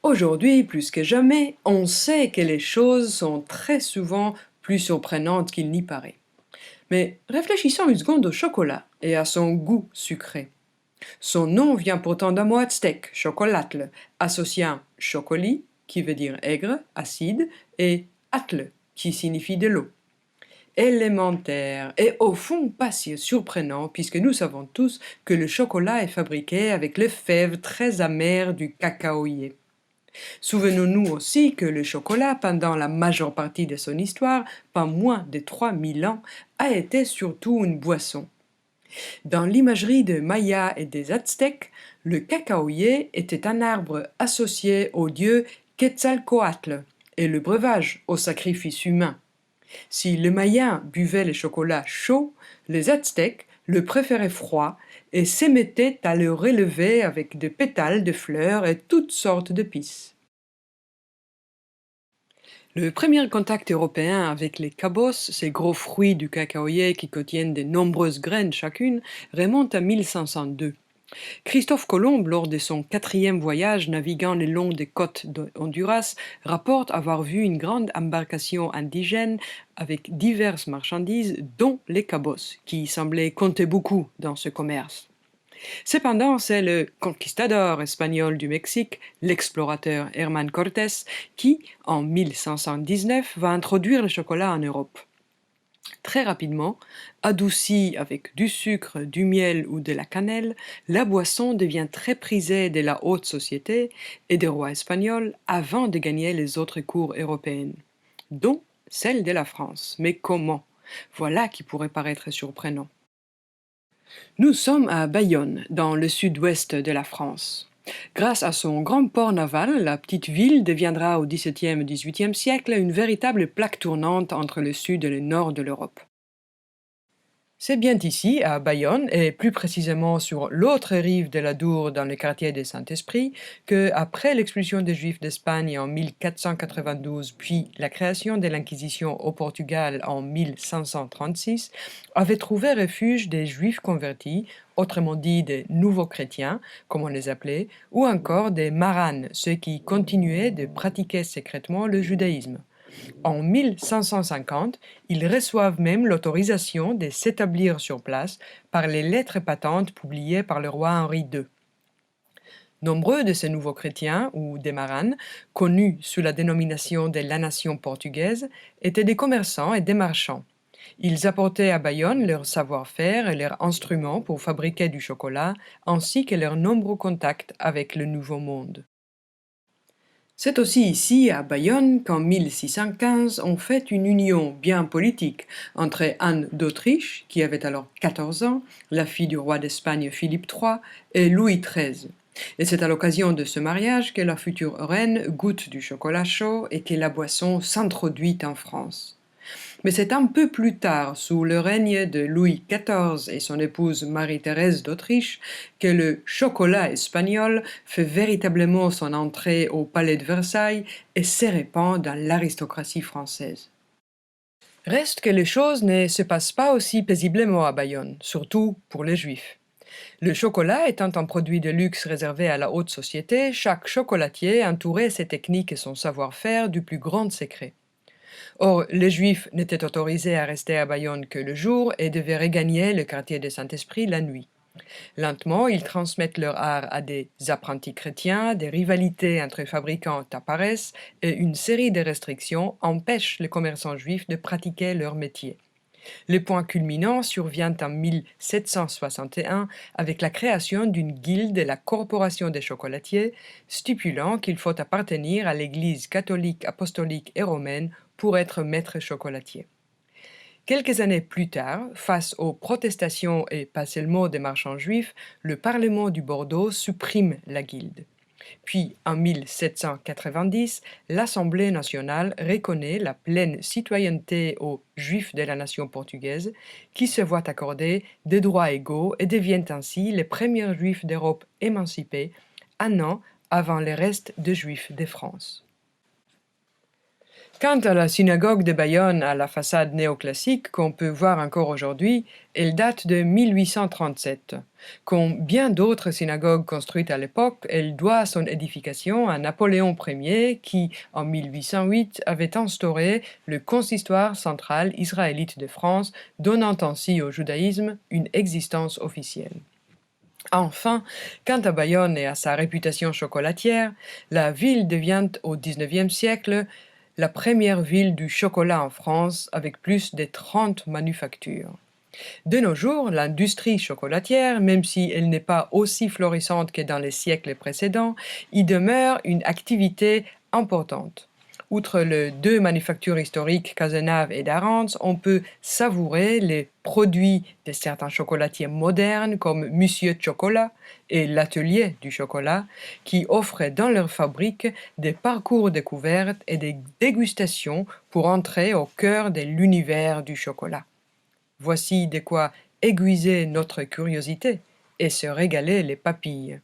Aujourd'hui, plus que jamais, on sait que les choses sont très souvent plus surprenantes qu'il n'y paraît. Mais réfléchissons une seconde au chocolat et à son goût sucré. Son nom vient pourtant d'un mot aztèque, chocolatl, associant chocoli, qui veut dire aigre, acide, et atl, qui signifie de l'eau. Élémentaire et au fond pas si surprenant puisque nous savons tous que le chocolat est fabriqué avec les fèves très amères du cacaoyer. Souvenons-nous aussi que le chocolat, pendant la majeure partie de son histoire, pas moins de 3000 ans, a été surtout une boisson. Dans l'imagerie des Mayas et des Aztèques, le cacaoyer était un arbre associé au dieu Quetzalcoatl et le breuvage au sacrifice humain. Si les Mayas buvaient le chocolat chaud, les Aztèques le préféraient froid et s'émettaient à le relever avec des pétales de fleurs et toutes sortes d'épices. Le premier contact européen avec les cabos, ces gros fruits du cacaoyer qui contiennent de nombreuses graines chacune, remonte à 1502. Christophe Colomb, lors de son quatrième voyage naviguant le long des côtes de Honduras, rapporte avoir vu une grande embarcation indigène avec diverses marchandises, dont les cabos, qui semblaient compter beaucoup dans ce commerce. Cependant, c'est le conquistador espagnol du Mexique, l'explorateur Hernán Cortés, qui, en 1519, va introduire le chocolat en Europe. Très rapidement, adoucie avec du sucre, du miel ou de la cannelle, la boisson devient très prisée de la haute société et des rois espagnols avant de gagner les autres cours européennes, dont celle de la France. Mais comment? Voilà qui pourrait paraître surprenant. Nous sommes à Bayonne, dans le sud-ouest de la France. Grâce à son grand port naval, la petite ville deviendra au XVIIe et XVIIIe siècle une véritable plaque tournante entre le sud et le nord de l'Europe. C'est bien ici, à Bayonne, et plus précisément sur l'autre rive de la Dour dans le quartier des Saint-Esprit, que, après l'expulsion des Juifs d'Espagne en 1492, puis la création de l'Inquisition au Portugal en 1536, avaient trouvé refuge des Juifs convertis, autrement dit des nouveaux chrétiens, comme on les appelait, ou encore des maranes, ceux qui continuaient de pratiquer secrètement le judaïsme. En 1550, ils reçoivent même l'autorisation de s'établir sur place par les lettres patentes publiées par le roi Henri II. Nombreux de ces nouveaux chrétiens, ou des maranes, connus sous la dénomination de la nation portugaise, étaient des commerçants et des marchands. Ils apportaient à Bayonne leur savoir-faire et leurs instruments pour fabriquer du chocolat, ainsi que leurs nombreux contacts avec le Nouveau Monde. C'est aussi ici, à Bayonne, qu'en 1615, on fait une union bien politique entre Anne d'Autriche, qui avait alors 14 ans, la fille du roi d'Espagne Philippe III, et Louis XIII. Et c'est à l'occasion de ce mariage que la future reine goûte du chocolat chaud et que la boisson s'introduit en France. Mais c'est un peu plus tard, sous le règne de Louis XIV et son épouse Marie-Thérèse d'Autriche, que le chocolat espagnol fait véritablement son entrée au palais de Versailles et se répand dans l'aristocratie française. Reste que les choses ne se passent pas aussi paisiblement à Bayonne, surtout pour les Juifs. Le chocolat étant un produit de luxe réservé à la haute société, chaque chocolatier entourait ses techniques et son savoir-faire du plus grand secret. Or, les Juifs n'étaient autorisés à rester à Bayonne que le jour et devaient regagner le quartier de Saint-Esprit la nuit. Lentement, ils transmettent leur art à des apprentis chrétiens, des rivalités entre fabricants apparaissent et une série de restrictions empêchent les commerçants juifs de pratiquer leur métier. Le point culminant survient en 1761 avec la création d'une guilde de la Corporation des chocolatiers, stipulant qu'il faut appartenir à l'Église catholique, apostolique et romaine pour être maître chocolatier. Quelques années plus tard, face aux protestations et pas seulement des marchands juifs, le Parlement du Bordeaux supprime la guilde. Puis, en 1790, l'Assemblée nationale reconnaît la pleine citoyenneté aux Juifs de la nation portugaise, qui se voient accorder des droits égaux et deviennent ainsi les premiers Juifs d'Europe émancipés, un an avant le reste des Juifs de France. Quant à la synagogue de Bayonne à la façade néoclassique qu'on peut voir encore aujourd'hui, elle date de 1837. Comme bien d'autres synagogues construites à l'époque, elle doit son édification à Napoléon Ier qui, en 1808, avait instauré le consistoire central israélite de France, donnant ainsi au judaïsme une existence officielle. Enfin, quant à Bayonne et à sa réputation chocolatière, la ville devient au XIXe siècle la première ville du chocolat en France avec plus de 30 manufactures. De nos jours, l'industrie chocolatière, même si elle n'est pas aussi florissante que dans les siècles précédents, y demeure une activité importante. Outre les deux manufactures historiques Cazenave et Darens, on peut savourer les produits de certains chocolatiers modernes comme Monsieur Chocolat et l'Atelier du chocolat, qui offrent dans leur fabrique des parcours découvertes et des dégustations pour entrer au cœur de l'univers du chocolat. Voici de quoi aiguiser notre curiosité et se régaler les papilles.